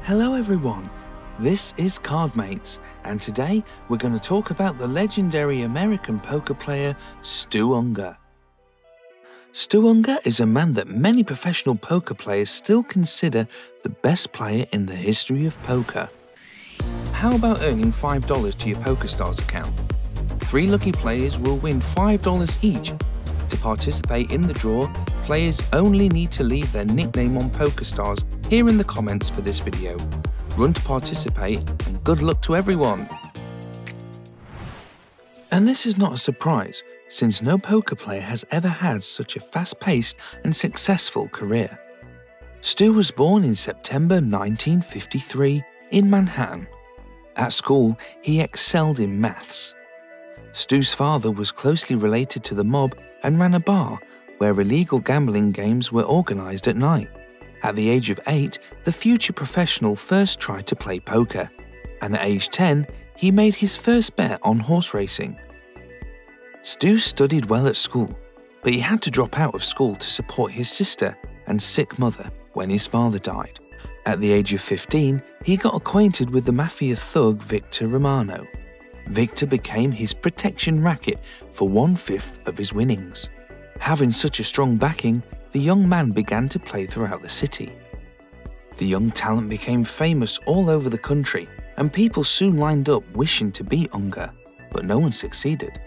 Hello everyone, this is Cardmates, and today we're going to talk about the legendary American poker player Stu Unger. Stu Unger is a man that many professional poker players still consider the best player in the history of poker. How about earning $5 to your Pokerstars account? 3 lucky players will win $5 each. To participate in the draw, players only need to leave their nickname on Pokerstars here in the comments for this video. Run to participate and good luck to everyone! And this is not a surprise, since no poker player has ever had such a fast-paced and successful career. Stu was born in September 1953 in Manhattan. At school, he excelled in maths. Stu's father was closely related to the mob and ran a bar where illegal gambling games were organised at night. At the age of 8, the future professional first tried to play poker, and at age 10, he made his first bet on horse racing. Stu studied well at school, but he had to drop out of school to support his sister and sick mother when his father died. At the age of 15, he got acquainted with the mafia thug Victor Romano. Victor became his protection racket for 1/5 of his winnings. Having such a strong backing, the young man began to play throughout the city. The young talent became famous all over the country, and people soon lined up wishing to beat Unger, but no one succeeded.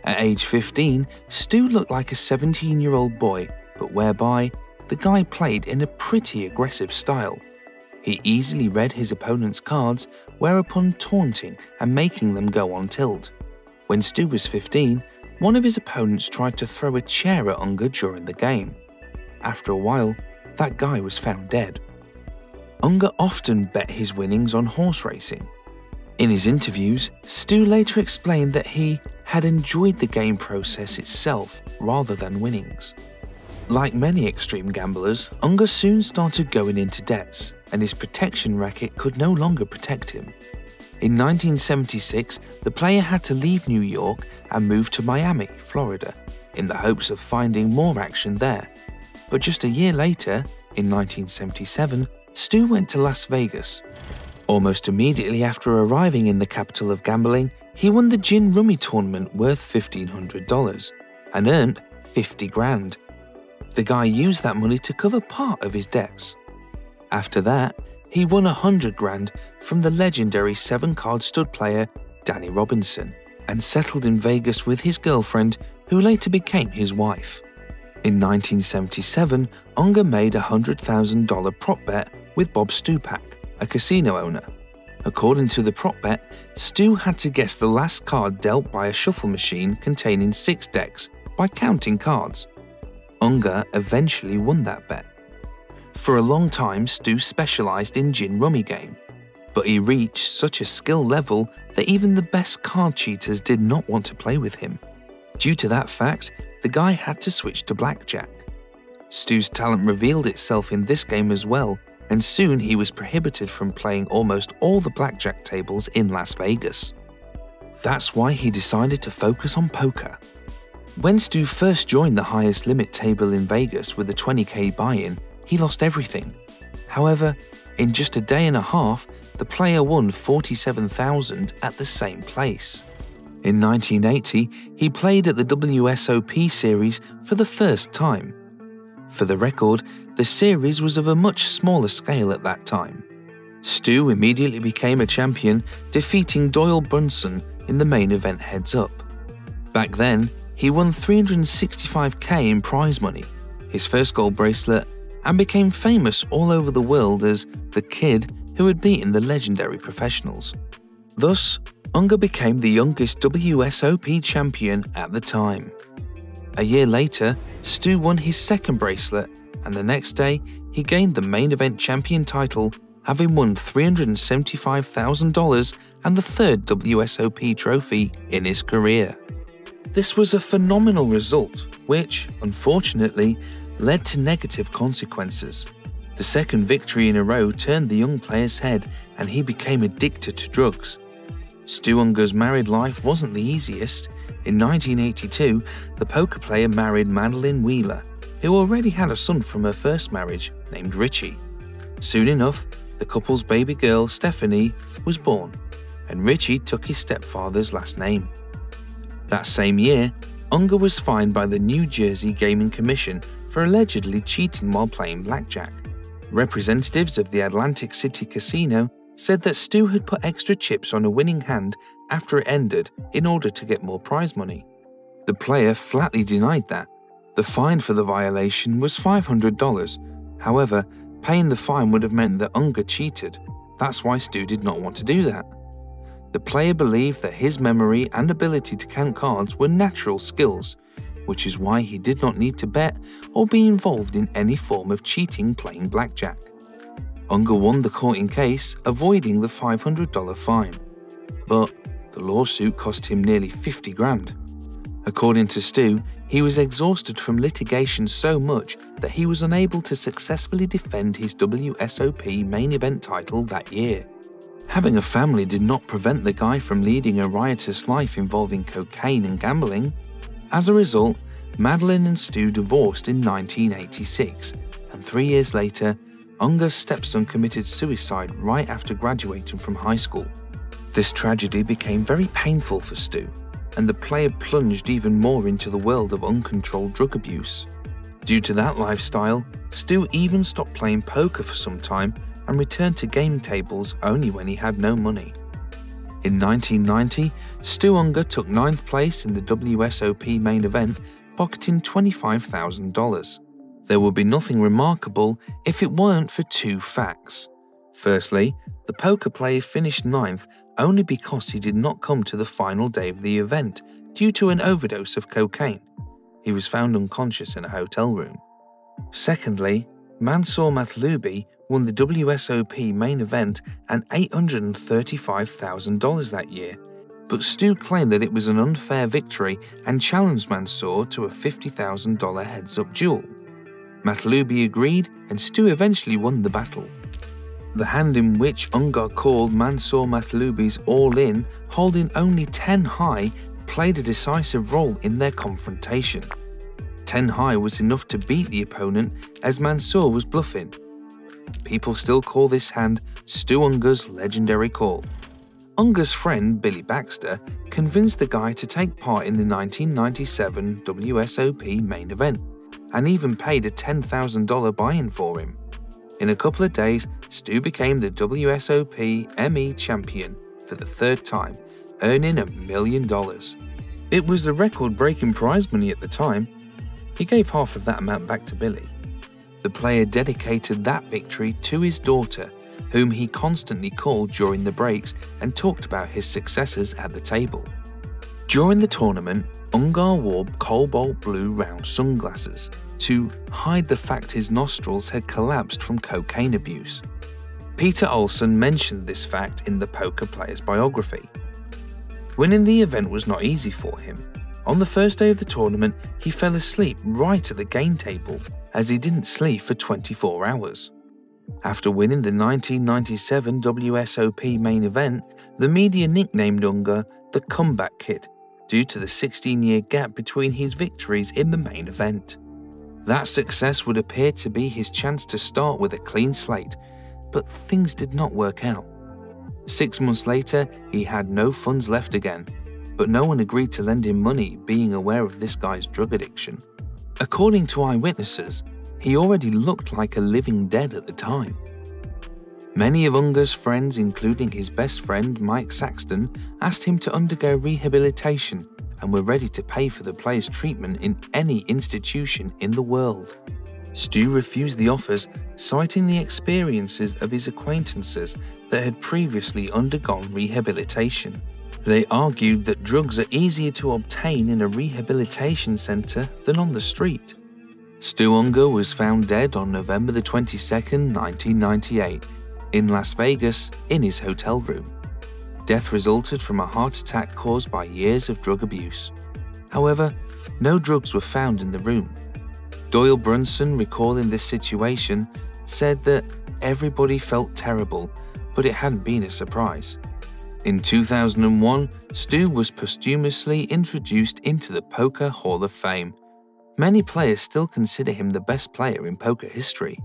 At age 15, Stu looked like a 17-year-old boy, but whereby the guy played in a pretty aggressive style. He easily read his opponent's cards, whereupon taunting and making them go on tilt. When Stu was 15, one of his opponents tried to throw a chair at Unger during the game. After a while, that guy was found dead. Unger often bet his winnings on horse racing. In his interviews, Stu later explained that he had enjoyed the game process itself rather than winnings. Like many extreme gamblers, Unger soon started going into debts, and his protection racket could no longer protect him. In 1976, the player had to leave New York and move to Miami, Florida, in the hopes of finding more action there. But just a year later, in 1977, Stu went to Las Vegas. Almost immediately after arriving in the capital of gambling, he won the gin rummy tournament worth $1,500 and earned 50 grand. The guy used that money to cover part of his debts. After that, he won 100 grand from the legendary 7-card stud player Danny Robinson and settled in Vegas with his girlfriend, who later became his wife. In 1977, Unger made a $100,000 prop bet with Bob Stupak, a casino owner. According to the prop bet, Stu had to guess the last card dealt by a shuffle machine containing 6 decks by counting cards. Unger eventually won that bet. For a long time, Stu specialised in gin rummy game, but he reached such a skill level that even the best card cheaters did not want to play with him. Due to that fact, the guy had to switch to blackjack. Stu's talent revealed itself in this game as well, and soon he was prohibited from playing almost all the blackjack tables in Las Vegas. That's why he decided to focus on poker. When Stu first joined the highest limit table in Vegas with a 20k buy-in, he lost everything. However, in just a day and a half, the player won $47,000 at the same place. In 1980, he played at the WSOP series for the first time. For the record, the series was of a much smaller scale at that time. Stu immediately became a champion, defeating Doyle Brunson in the main event heads-up. Back then, he won $365k in prize money, his first gold bracelet, and became famous all over the world as the kid who had beaten the legendary professionals. Thus, Unger became the youngest WSOP champion at the time. A year later, Stu won his second bracelet, and the next day, he gained the main event champion title, having won $375,000 and the 3rd WSOP trophy in his career. This was a phenomenal result, which, unfortunately, led to negative consequences. The second victory in a row turned the young player's head, and he became addicted to drugs. Stu Ungar's married life wasn't the easiest. In 1982, the poker player married Madeline Wheeler, who already had a son from her first marriage named Richie. Soon enough, The couple's baby girl, Stephanie, was born, and Richie took his stepfather's last name. That same year, Unger was fined by the New Jersey Gaming Commission for allegedly cheating while playing blackjack. Representatives of the Atlantic City Casino said that Stu had put extra chips on a winning hand after it ended in order to get more prize money. The player flatly denied that. The fine for the violation was $500. However, paying the fine would have meant that Unger cheated. That's why Stu did not want to do that. The player believed that his memory and ability to count cards were natural skills, which is why he did not need to bet or be involved in any form of cheating playing blackjack. Unger won the courting case, avoiding the $500 fine. But the lawsuit cost him nearly $50,000. According to Stu, he was exhausted from litigation so much that he was unable to successfully defend his WSOP main event title that year. Having a family did not prevent the guy from leading a riotous life involving cocaine and gambling. As a result, Madeline and Stu divorced in 1986, and 3 years later, Unger's stepson committed suicide right after graduating from high school. This tragedy became very painful for Stu, and the player plunged even more into the world of uncontrolled drug abuse. Due to that lifestyle, Stu even stopped playing poker for some time and returned to game tables only when he had no money. In 1990, Stu Unger took 9th place in the WSOP main event, pocketing $25,000. There would be nothing remarkable if it weren't for two facts. Firstly, the poker player finished 9th only because he did not come to the final day of the event due to an overdose of cocaine. He was found unconscious in a hotel room. Secondly, Mansur Matlubi won the WSOP main event and $835,000 that year, but Stu claimed that it was an unfair victory and challenged Mansur to a $50,000 heads-up duel. Matlubi agreed, and Stu eventually won the battle. The hand in which Ungar called Mansur Matlubi's all-in, holding only 10 high, played a decisive role in their confrontation. 10 high was enough to beat the opponent as Mansur was bluffing. People still call this hand Stu Ungar's legendary call. Ungar's friend Billy Baxter convinced the guy to take part in the 1997 WSOP main event, and even paid a $10,000 buy-in for him. In a couple of days, Stu became the WSOP ME champion for the 3rd time, earning $1 million. It was the record-breaking prize money at the time. He gave half of that amount back to Billy. The player dedicated that victory to his daughter, whom he constantly called during the breaks and talked about his successes at the table. During the tournament, Ungar wore cobalt blue round sunglasses to hide the fact his nostrils had collapsed from cocaine abuse. Peter Olson mentioned this fact in the poker player's biography. Winning the event was not easy for him. On the first day of the tournament, he fell asleep right at the game table as he didn't sleep for 24 hours. After winning the 1997 WSOP main event, the media nicknamed Unger the Comeback Kid, due to the 16-year gap between his victories in the main event. That success would appear to be his chance to start with a clean slate, but things did not work out. 6 months later, he had no funds left again, but no one agreed to lend him money, being aware of this guy's drug addiction. According to eyewitnesses, he already looked like a living dead at the time. Many of Ungar's friends, including his best friend Mike Saxton, asked him to undergo rehabilitation and were ready to pay for the player's treatment in any institution in the world. Stu refused the offers, citing the experiences of his acquaintances that had previously undergone rehabilitation. They argued that drugs are easier to obtain in a rehabilitation center than on the street. Stu Unger was found dead on November 22, 1998, in Las Vegas in his hotel room. Death resulted from a heart attack caused by years of drug abuse. However, no drugs were found in the room. Doyle Brunson, recalling this situation, said that everybody felt terrible, but it hadn't been a surprise. In 2001, Stu was posthumously introduced into the Poker Hall of Fame. Many players still consider him the best player in poker history.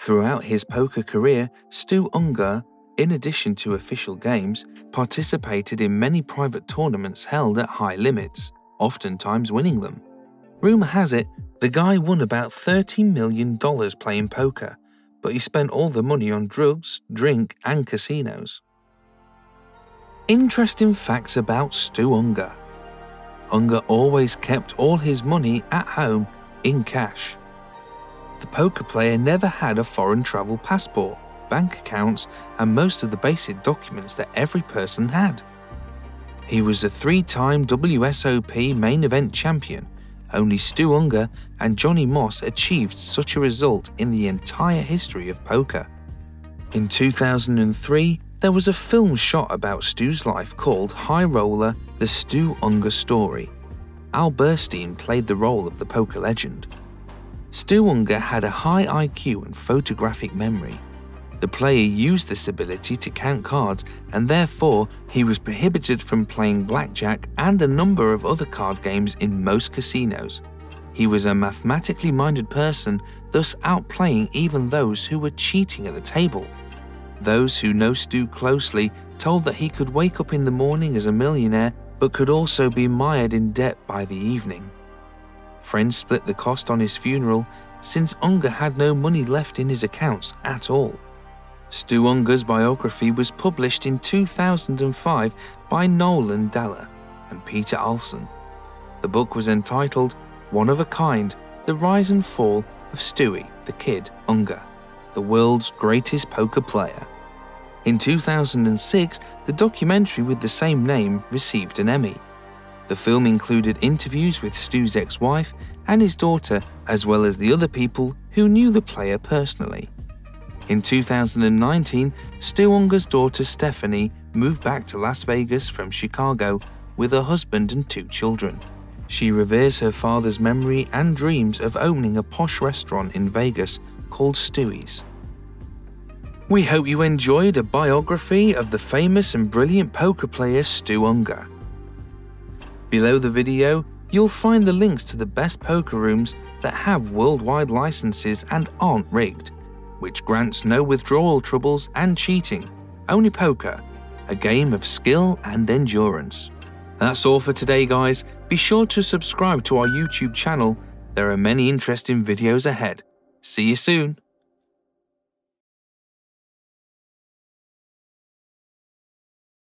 Throughout his poker career, Stu Unger, in addition to official games, participated in many private tournaments held at high limits, oftentimes winning them. Rumor has it, the guy won about $30 million playing poker, but he spent all the money on drugs, drink, and casinos. Interesting facts about Stu Unger. Unger always kept all his money at home in cash. The poker player never had a foreign travel passport, bank accounts, and most of the basic documents that every person had. He was a 3-time WSOP main event champion. Only Stu Unger and Johnny Moss achieved such a result in the entire history of poker. In 2003, there was a film shot about Stu's life called High Roller: The Stu Unger Story. Al Burstein played the role of the poker legend. Stu Unger had a high IQ and photographic memory. The player used this ability to count cards, and therefore he was prohibited from playing blackjack and a number of other card games in most casinos. He was a mathematically minded person, thus outplaying even those who were cheating at the table. Those who know Stu closely told that he could wake up in the morning as a millionaire, but could also be mired in debt by the evening. Friends split the cost on his funeral, since Unger had no money left in his accounts at all. Stu Ungar's biography was published in 2005 by Nolan Dalla and Peter Alson. The book was entitled One of a Kind: The Rise and Fall of Stewie the Kid Unger, the world's greatest poker player. In 2006, the documentary with the same name received an Emmy. The film included interviews with Stu's ex-wife and his daughter, as well as the other people who knew the player personally. In 2019, Stu Ungar's daughter Stephanie moved back to Las Vegas from Chicago with her husband and 2 children. She reveres her father's memory and dreams of opening a posh restaurant in Vegas called Stewie's. We hope you enjoyed a biography of the famous and brilliant poker player Stu Unger. Below the video, you'll find the links to the best poker rooms that have worldwide licenses and aren't rigged, which grants no withdrawal troubles and cheating, only poker, a game of skill and endurance. That's all for today, guys. Be sure to subscribe to our YouTube channel. There are many interesting videos ahead. See you soon.